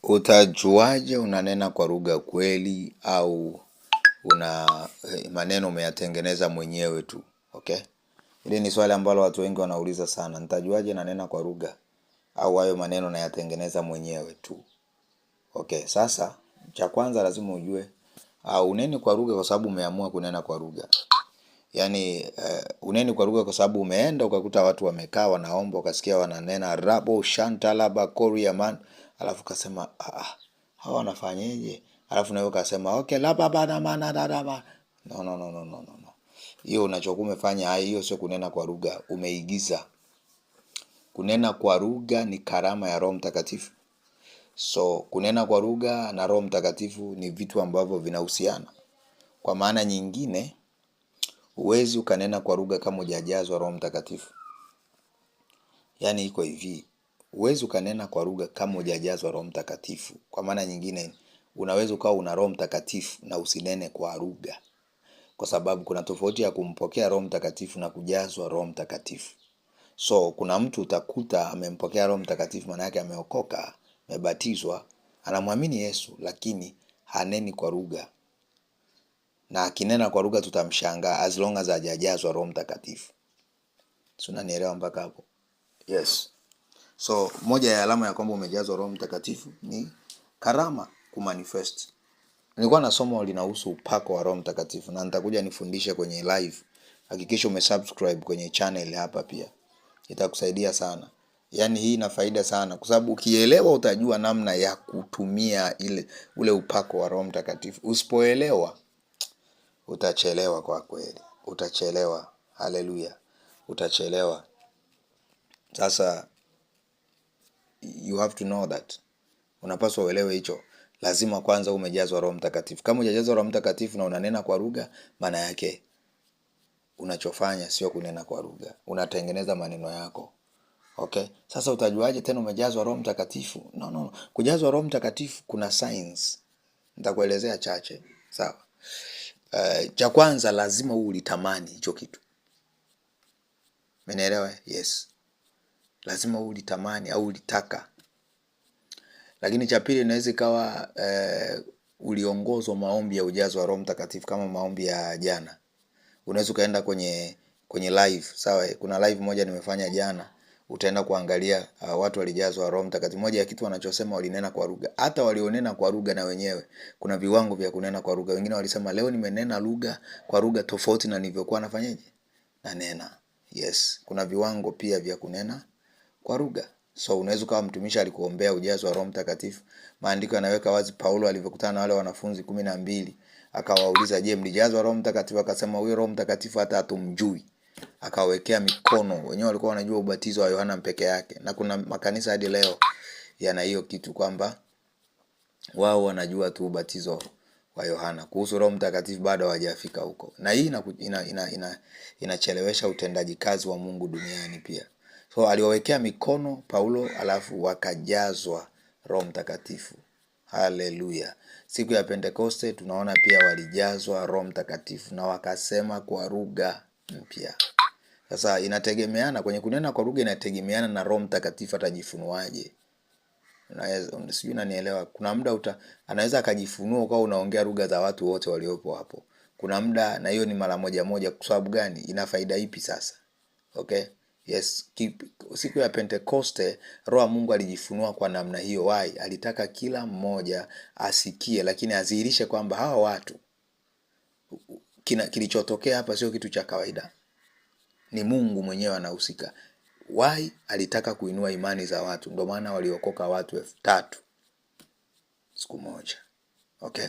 Utajuaje unanena kwa lugha kweli au una maneno umeyatengeneza mwenyewe tu? Okay? Hili ni swali ambalo watu wengi wanauliza sana. Nitajuaje nanena kwa lugha au hayo maneno nayatengeneza mwenyewe tu? Okay, sasa cha kwanza lazima ujue uneni kwa lugha kwa sababu umeamua kunena kwa lugha. Yaani uneni kwa lugha kwa sababu umeenda ukakuta watu wamekaa wanaomba, ukasikia wananena rabo shantalaba korea man, alafu kasema hawa wanafanyeje? Alafu nawe ukasema okay laba bana mana dada. No. Hiyo unachokuwa umefanya hiyo sio kunena kwa lugha, umeigiza. Kunena kwa lugha ni karama ya Roho Mtakatifu. So kunena kwa lugha na Roho Mtakatifu ni vitu ambavyo vinahusiana. Kwa maana nyingine, huwezi ukanena kwa lugha kama hujajazwa Roho Mtakatifu. Yaani iko hivi, huwezi ukanena kwa lugha kama hujajazwa Roho Mtakatifu. Kwa maana nyingine, unaweza ukawa una Roho Mtakatifu na usinene kwa lugha. Kwa sababu kuna tofauti ya kumpokea Roho Mtakatifu na kujazwa Roho Mtakatifu. So kuna mtu utakuta amempokea Roho Mtakatifu, maana yake ameokoka, amebatizwa, anamwamini Yesu, lakini haneni kwa lugha. Na akinena kwa lugha tutamshangaa as long as hajajazwa Roho Mtakatifu. Si unanielewa mpaka hapo? Yes. So moja ya alama ya kwamba umejazwa Roho Mtakatifu ni karama kumanifest. Nilikuwa na somo linahusu upako wa Roho Mtakatifu na nitakuja nifundishe kwenye live. Hakikisha umesubscribe kwenye channel hapa pia. Itakusaidia sana. Yaani hii ina faida sana kwa sababu ukielewa utajua namna ya kutumia ule upako wa Roho Mtakatifu. Usipoelewa utachelewa kwa kweli. Utachelewa. Haleluya. Utachelewa. Sasa you have to know that. Unapaswa uelewe hicho. Lazima kwanza umejazwa Roho Mtakatifu. Kama hujajazwa Roho Mtakatifu na unanena kwa lugha, maana yake unachofanya sio kunena kwa lugha. Unatengeneza maneno yako. Okay? Sasa utajuaje tena umejazwa Roho Mtakatifu? No. Kujazwa Roho Mtakatifu kuna signs. Nitakuelezea chache. Sawa. Cha kwanza lazima ulitamani hicho kitu. Umeelewa? Yes. Lazima ulitamani au ulitaka. Lakini cha pili inaweza ikawa uliongozwa maombi ya ujazo wa Roho Mtakatifu kama maombi ya jana. Unaweza ukaenda kwenye live, sawa? Kuna live moja nimefanya jana. Utaenda kuangalia watu walijazwa Roho Mtakatifu. Moja ya kitu wanachosema walinena kwa lugha. Hata walionena kwa lugha na wenyewe kuna viwango vya kunena kwa lugha. Wengine walisema leo nimenena lugha kwa lugha tofauti na nilivyokuwa nafanyaje? Nanena. Yes, kuna viwango pia vya kunena kwa lugha. So unaweza kama mtumishi alikuombea ujazo wa Roho Mtakatifu. Maandiko yanaweka wazi Paulo alivyokutana na wale wanafunzi 12, akawauliza, "Je, mlijazwa Roho Mtakatifu?" Akasema, "Huyo Roho Mtakatifu hata hatumjui." Akawekea mikono. Wenyewe walikuwa wanajua ubatizo wa Yohana peke yake. Na kuna makanisa hadi leo yana hiyo kitu kwamba wao wanajua tu ubatizo wa Yohana. Kuhusu Roho Mtakatifu bado hawajafika huko. Na hii inachelewesha utendaji kazi wa Mungu duniani pia. So aliwawekea mikono Paulo alafu wakajazwa Roho Mtakatifu. Haleluya. Siku ya Pentekoste tunaona pia walijazwa Roho Mtakatifu na wakasema kwa lugha mpya. Sasa inategemeana kwenye kunena kwa lugha, inategemeana na Roho Mtakatifu atajifunuaje. Sijui unanielewa. Kuna muda anaweza akajifunua kwa unaongea lugha za watu wote waliopo hapo. Kuna muda, na hiyo ni mara moja. Kwa sababu gani? Ina faida ipi sasa? Okay? Yes, siku ya Pentekoste Roho wa Mungu alijifunua kwa namna hiyo. Why? Alitaka kila mmoja asikie, lakini adhihirishe kwamba hawa watu kilichotokea hapa sio kitu cha kawaida. Ni Mungu mwenyewe anahusika. Why? Alitaka kuinua imani za watu. Ndio maana waliokoka watu 3,000 siku moja. Okay?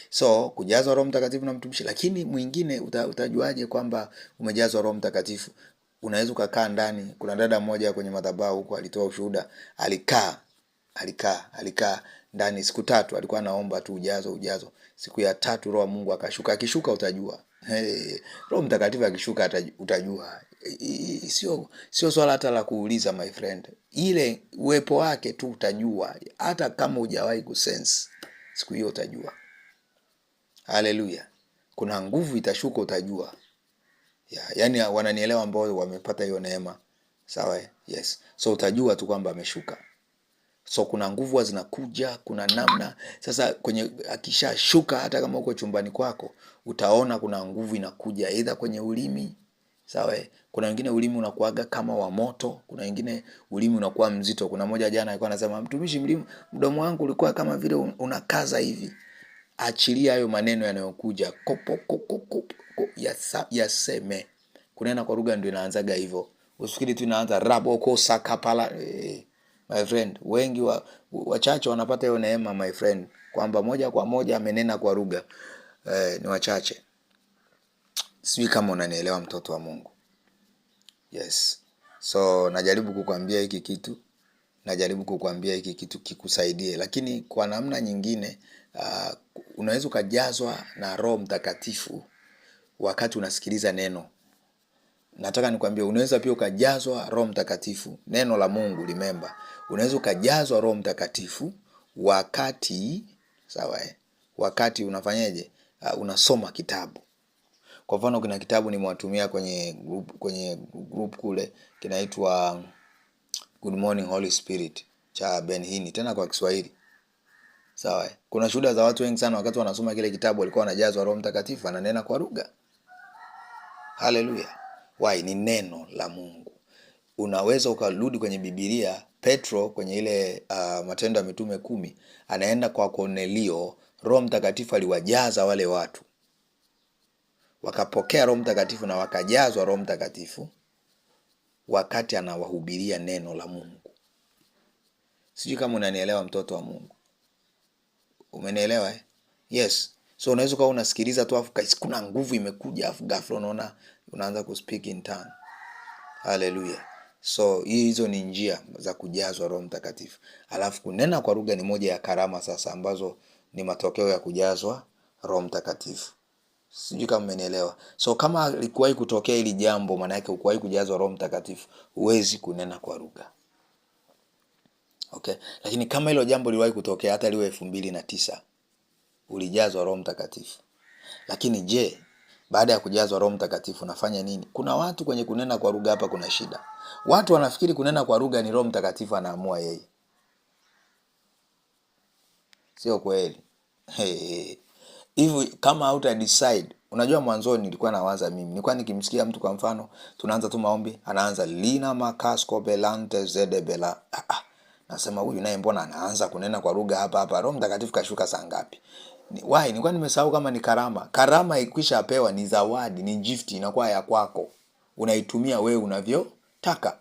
So kujazwa Roho Mtakatifu na mtumishi. Lakini mwingine utajuaje kwamba umejazwa Roho Mtakatifu? Unaweza ukakaa ndani. Kuna dada mmoja kwenye madhabahu huko alitoa ushuhuda. Alikaa ndani siku 3, alikuwa anaomba tu ujazo. Siku ya 3 Roho wa Mungu akashuka. Akishuka utajua. Roho Mtakatifu akishuka utajua. Sio swala hata la kuuliza my friend. Ile uwepo wake tu utajua. Hata kama hujawahi kusense, siku hiyo utajua. Haleluya. Kuna nguvu itashuka utajua. Yaani wananielewa ambao wamepata hiyo neema. Sawa? Yes. So utajua tu kwamba ameshuka. So kuna nguvu zinakuja, kuna namna. Sasa kwenye akishashuka, hata kama uko chumbani kwako, utaona kuna nguvu inakuja either kwenye ulimi. Sawa, kuna wengine ulimi unakuaga kama wa moto, kuna wengine ulimi unakuwa mzito. Kuna mmoja jana alikuwa anasema, mtumishi, mdomo wangu ulikuwa kama vile unakaza hivi. Achilia hayo maneno yanayokuja, kopo kopo yaseme. Kunena kwa lugha ndio inaanzaga hivyo. Usifikiri tu inaanza rabo kosa kapala. My friend, wengi wachache wanapata hiyo neema my friend, kwamba moja kwa moja amenena kwa lugha. Ni wachache. Sijui kama unanielewa mtoto wa Mungu. Yes. So najaribu kukwambia hiki kitu kikusaidie, lakini kwa namna nyingine unaweza ukajazwa na Roho Mtakatifu wakati unasikiliza neno. Nataka nikwambie, unaweza pia ukajazwa Roho Mtakatifu, neno la Mungu, remember. Unaweza ukajazwa Roho Mtakatifu wakati, sawa, wakati unafanyaje? Unasoma kitabu. Kwa mfano kuna kitabu nimewatumia kwenye group kule, kinaitwa Good Morning Holy Spirit cha Ben Hinn, tena kwa Kiswahili. Sawa, kuna shuhuda za watu wengi sana wakati wanasoma kile kitabu walikuwa wanajazwa Roho Mtakatifu, ananena kwa lugha. Haleluya. Why? Ni neno la Mungu. Unaweza ukarudi kwenye Biblia, Petro kwenye ile Matendo ya Mitume 10, anaenda kwa Kornelio, Roho Mtakatifu aliwajaza wale watu, wakapokea Roho Mtakatifu na wakajazwa Roho Mtakatifu wakati anawahubiria neno la Mungu. Sijui kama unanielewa mtoto wa Mungu. Umenielewa eh? Yes. So unaweza kuwa unasikiliza tu afu kuna nguvu imekuja afu ghafla unaanza kuspeak in tongue. Hallelujah. So hizo ni njia za kujazwa Roho Mtakatifu. Alafu kunena kwa lugha ni moja ya karama sasa ambazo ni matokeo ya kujazwa Roho Mtakatifu. Sijui kama umenielewa. So kama likuwahi kutokea hili jambo, maana yake ukuwahi kujazwa Roho Mtakatifu, huwezi kunena kwa lugha. Okay? Lakini kama hilo jambo liwahi kutokea, hata liwe 2009, ulijazwa Roho Mtakatifu. Lakini je, baada ya kujazwa Roho Mtakatifu nafanya nini? Kuna watu kwenye kunena kwa lugha hapa kuna shida. Watu wanafikiri kunena kwa lugha ni Roho Mtakatifu anaamua yeye. Sio kweli. Hivi kama hauta decide, unajua mwanzoni nilikuwa nawaza mimi. Nilikuwa nikimsikia mtu kwa mfano, tunaanza tu maombi, anaanza lina makasko belante zedebela. Nasema huyu naye mbona anaanza kunena kwa lugha hapa? Roho Mtakatifu kashuka saa ngapi? Why? Nilikuwa nimesahau kama ni karama. Karama ikisha apewa ni zawadi, ni gift, inakuwa ya kwako. Unaitumia wewe unavyotaka.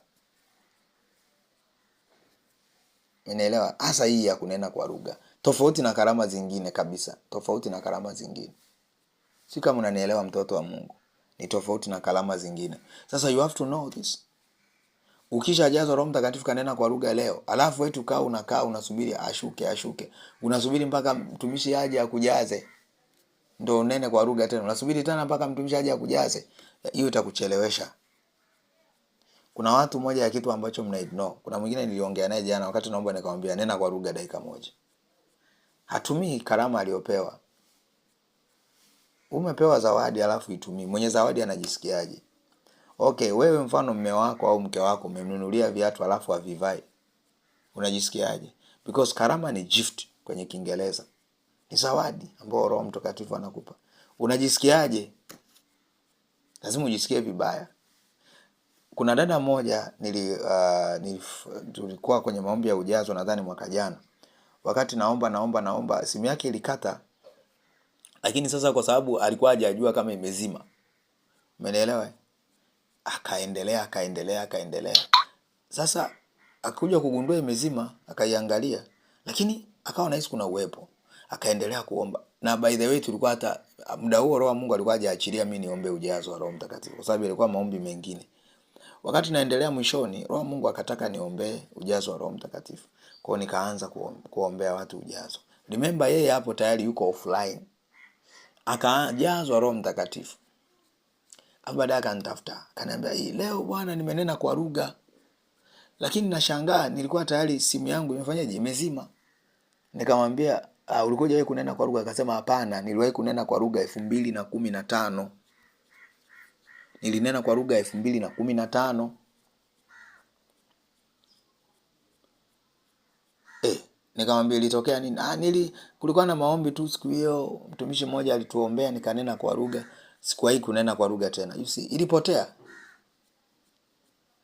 Unaelewa? Hasa hii ya kunena kwa lugha. Tofauti na karama zingine kabisa. Tofauti na karama zingine. Si kama unanielewa mtoto wa Mungu. Ni tofauti na karama zingine. Sasa you have to know this. Ukishajazwa Roho Mtakatifu kanena kwa lugha leo, alafu wetu unakaa unasubiri ashuke. Unasubiri mpaka mtumishi aje akujaze ndio unene kwa lugha tena. Unasubiri tena mpaka mtumishi aje akujaze. Hiyo itakuchelewesha. Kuna watu moja ya kitu ambacho mnaignore. Kuna mwingine niliongea naye jana wakati naomba nikamwambia nena kwa lugha dakika moja. Hatumii karama aliyopewa. Umepewa zawadi alafu itumii. Mwenye zawadi anajisikiaje? Okay, wewe mfano mume wako au mke wako umemnunulia viatu alafu havivai. Unajisikiaje? Because karama ni gift kwenye Kiingereza. Ni zawadi ambayo Roho Mtakatifu anakupa. Unajisikiaje? Lazima ujisikie vibaya. Kuna dada moja tulikuwa kwenye maombi ya ujazo nadhani mwaka jana. Wakati naomba simu yake ilikata. Lakini sasa kwa sababu alikuwa hajajua kama imezima. Umeelewa? Akaendelea. Sasa akakuja kugundua imezima, akaiangalia. Lakini akawa nahisi kuna uwepo. Akaendelea kuomba. Na by the way tulikuwa hata muda huo Roho wa Mungu alikuwa hajaachilia mimi niombe ujazo wa Roho Mtakatifu kwa sababu ilikuwa maombi mengine. Wakati naendelea mwishoni, Roho wa Mungu akataka niombe ujazo wa Roho Mtakatifu. Kwa hiyo nikaanza kuombea watu ujazo. Remember yeye hapo tayari yuko offline. Akajazwa Roho Mtakatifu. Baadaye akanitafuta. Akaniambia, "Leo bwana nimenena kwa lugha." Lakini nashangaa nilikuwa tayari simu yangu imefanyaje? Imezima. Nikamwambia, "Ulikuwa hujawahi kunena kwa lugha?" Akasema, "Hapana, niliwahi kunena kwa lugha 2015. Nilinena kwa lugha 2015. Nikamwambia ilitokea nini? Kulikuwa na maombi tu siku hiyo, mtumishi mmoja alituombea nikanena kwa lugha. Sikuwahi kunena kwa lugha tena. You see, ilipotea.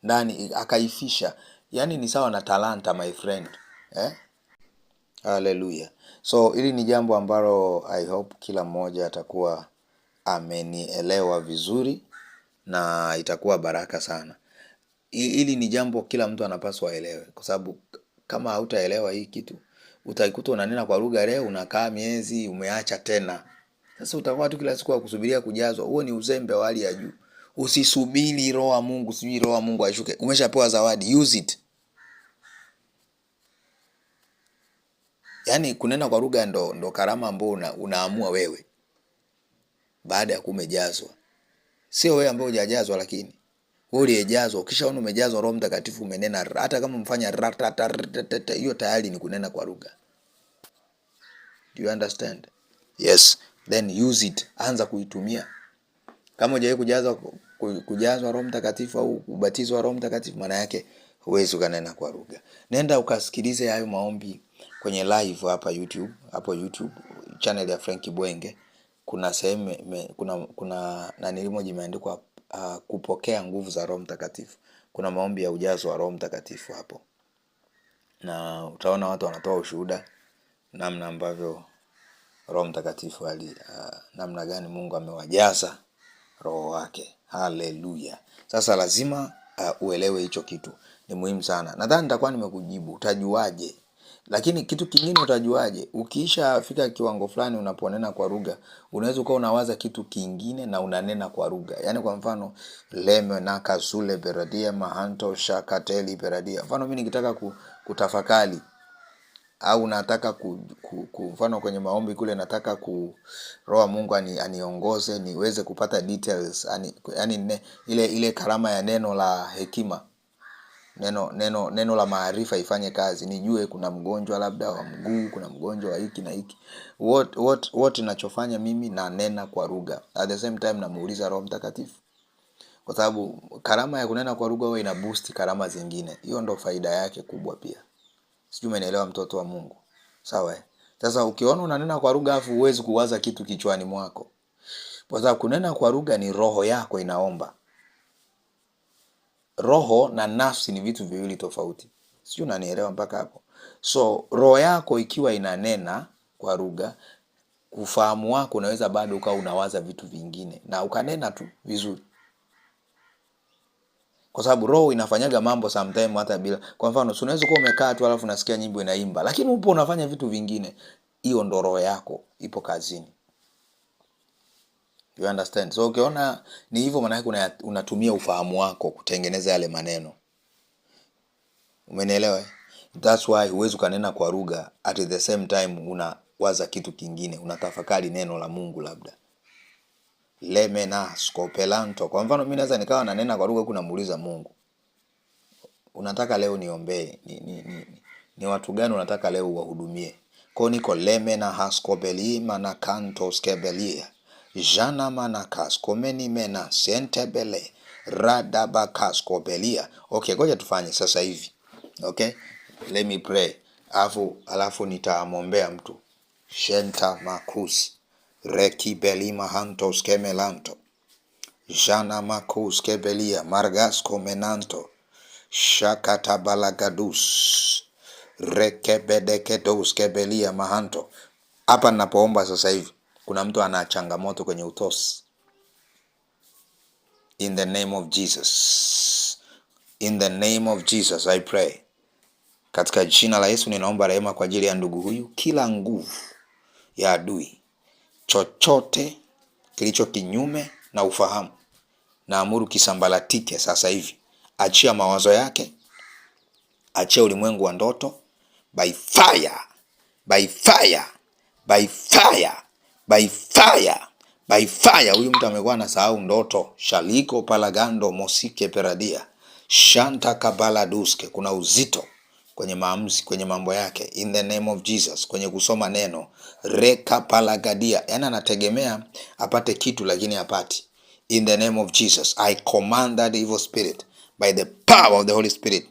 Ndani akaifisha. Yaani ni sawa na talanta, my friend. Hallelujah. So hili ni jambo ambalo I hope kila mmoja atakuwa amenielewa vizuri na itakuwa baraka sana. Hili ni jambo kila mtu anapaswa aelewe, kwa sababu kama hautaelewa hii kitu utaikuta unanena kwa lugha leo, unakaa miezi umeacha tena. Sasa utakuwa tu kila siku kusubiria kujazwa. Huo ni uzembe wa hali ya juu. Usisubiri roho wa Mungu, sijui roho wa Mungu ashuke. Umeshapewa zawadi, use it. Yaani kunena kwa lugha ndo karama ambao unaamua wewe baada ya kumejazwa. Sio wewe ambao hujajazwa, lakini wewe uliyejazwa. Ukishaona umejazwa Roho Mtakatifu, umenena, hata kama mfanya ratata, hiyo tayari ni kunena kwa lugha. Do you understand? Yes, then use it. Anza kuitumia. Kama hujawahi kujazwa Roho Mtakatifu au kubatizwa Roho Mtakatifu, maana yake huwezi kunena kwa lugha. Nenda ukasikilize hayo maombi kwenye live hapa YouTube, channel ya Frank Bwenge. Kuna sehemu kuna nani moja imeandikwa kupokea nguvu za Roho Mtakatifu. Kuna maombi ya ujazo wa Roho Mtakatifu hapo. Na utaona watu wanatoa ushuhuda namna ambavyo Roho Mtakatifu namna gani Mungu amewajaza Roho wake. Haleluya. Sasa lazima uelewe hicho kitu. Ni muhimu sana. Nadhani nitakuwa nimekujibu. Utajuaje? Lakini kitu kingine utajuaje? Ukiisha fika kiwango fulani unaponena kwa lugha, unaweza ukawa unawaza kitu kingine na unanena kwa lugha. Yaani kwa mfano leme na kazule beradia mahanto shakateli beradia. Mfano mimi nikitaka kutafakari au nataka mfano kwenye maombi kule nataka Roho Mungu aniongoze niweze kupata details, yani ile karama ya neno la hekima, neno la maarifa ifanye kazi, nijue kuna mgonjwa labda wa mguu, kuna mgonjwa wa hiki na hiki. What ninachofanya mimi na nena kwa lugha, at the same time namuuliza Roho Mtakatifu, kwa sababu karama ya kunena kwa lugha huwa ina boost karama zingine. Hiyo ndo faida yake kubwa pia. Sijui umeelewa, mtoto wa Mungu? Sawa. Sasa ukiona unanena kwa lugha afu huwezi kuwaza kitu kichwani mwako, kwa sababu kunena kwa lugha ni roho yako inaomba. Roho na nafsi ni vitu viwili tofauti. Sijui unanielewa mpaka hapo? So roho yako ikiwa inanena kwa lugha, ufahamu wako unaweza bado ukawa unawaza vitu vingine na ukanena tu vizuri, kwa sababu roho inafanyaga mambo sometime hata bila. Kwa mfano unaweza kuwa umekaa tu alafu unasikia nyimbo inaimba, lakini upo unafanya vitu vingine. Hiyo ndo roho yako ipo kazini. You understand? So ukiona ni hivyo, maana yake unatumia ufahamu wako kutengeneza yale maneno. Umenielewa? That's why huwezi kunena kwa lugha at the same time unawaza kitu kingine, unatafakari neno la Mungu labda. Lemena scopelanto. Kwa mfano mimi naweza nikawa nanena kwa lugha kuna muuliza Mungu, unataka leo niombee ni watu gani unataka leo uwahudumie? Kwa niko lemena hascobeli mana canto skebelia jana mana cascomeni mena sentebele radaba cascobelia. Okay, ngoja tufanye sasa hivi. Okay, let me pray. Alafu nitaamwombea mtu. Shenta makus reki belima hantos kemelanto jana makus kebelia margas comenanto shakata balagadus rekebedekedos kebelia mahanto. Hapa ninapoomba sasa hivi kuna mtu ana changamoto kwenye utosi. In the name of Jesus, in the name of Jesus I pray. Katika jina la Yesu ninaomba rehema kwa ajili ya ndugu huyu. Kila nguvu ya adui, chochote kilicho kinyume na ufahamu, naamuru kisambalatike sasa hivi. Achia mawazo yake, achia ulimwengu wa ndoto, by fire, by fire, by fire, by fire, by fire. Huyu mtu amekuwa anasahau ndoto. Shaliko palagando mosike peradia shanta kabala duske. Kuna uzito kwenye maamuzi, kwenye mambo yake. In the name of Jesus, kwenye kusoma neno reka palagadia, yani anategemea apate kitu lakini hapati. In the name of Jesus I command that evil spirit by the power of the Holy Spirit.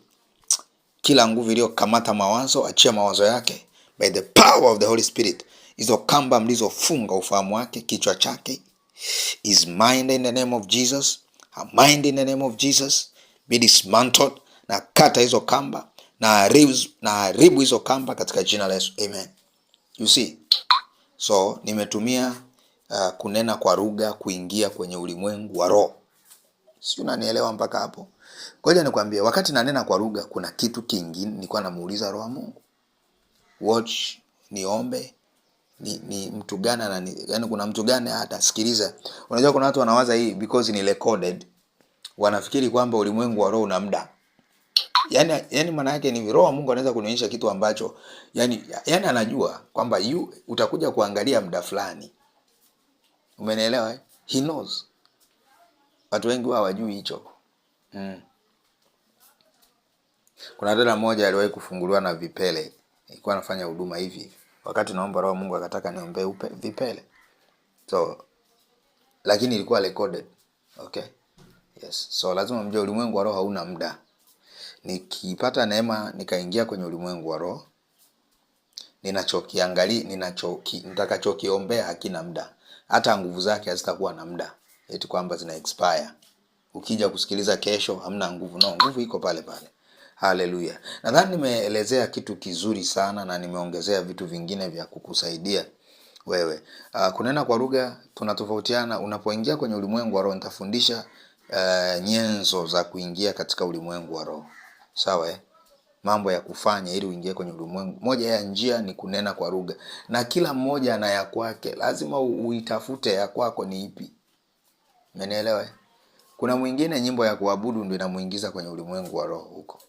Kila nguvu iliyokamata mawazo, achia mawazo yake. by the power of the Holy Spirit. Hizo kamba mlizofunga ufahamu wake, kichwa chake, his mind in the name of Jesus, her mind in the name of Jesus be dismantled. Na kata hizo kamba na haribu hizo kamba katika jina la Yesu. Amen. You see, so nimetumia kunena kwa lugha kuingia kwenye ulimwengu wa roho. Sio, unanielewa mpaka hapo? Ngoja nikwambie, wakati nanena kwa lugha kuna kitu kingine nilikuwa namuuliza roho wa Mungu. Watch, niombe, ni mtu gani yani kuna mtu gani atasikiliza. Unajua kuna watu wanawaza hii because ni recorded, wanafikiri kwamba ulimwengu wa roho una muda. Yani maana yake ni roho wa Mungu anaweza kunionyesha kitu ambacho yani anajua kwamba utakuja kuangalia muda fulani. Umenielewa eh? He knows. Watu wengi hawajui hicho. Kuna dada mmoja aliwahi kufunguliwa na vipele. Ilikuwa anafanya huduma hivi. Wakati naomba roho Mungu akataka niombe vipele. So lakini ilikuwa recorded. Okay? Yes. So lazima mjue ulimwengu wa roho hauna muda. Nikipata neema nikaingia kwenye ulimwengu wa roho, nitakachokiombea hakina muda. Hata nguvu zake hazitakuwa na muda. Eti kwamba zina expire. Ukija kusikiliza kesho hamna nguvu. No, nguvu iko pale pale. Haleluya. Nadhani nimeelezea kitu kizuri sana na nimeongezea vitu vingine vya kukusaidia wewe. Kunena kwa lugha tunatofautiana. Unapoingia kwenye ulimwengu wa roho nitafundisha nyenzo za kuingia katika ulimwengu wa roho. Sawa eh? Mambo ya kufanya ili uingie kwenye ulimwengu. Moja ya njia ni kunena kwa lugha. Na kila mmoja ana ya kwake. Lazima uitafute ya kwako ni ipi. Umenielewa eh? Kuna mwingine nyimbo ya kuabudu ndio inamuingiza kwenye ulimwengu wa roho huko.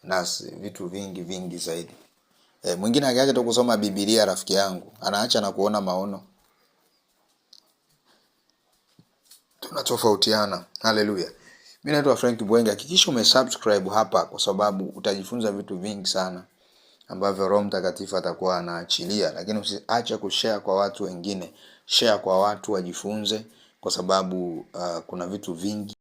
Nasi vitu vingi zaidi. Mwingine akiacha tu kusoma Biblia, rafiki yangu, anaacha na kuona maono. Tunatofautiana. Haleluya. Mimi naitwa Frank Bwenge. Hakikisha umesubscribe hapa kwa sababu utajifunza vitu vingi sana ambavyo Roho Mtakatifu atakuwa anaachilia, lakini usiache kushare kwa watu wengine. Share kwa watu wajifunze kwa sababu kuna vitu vingi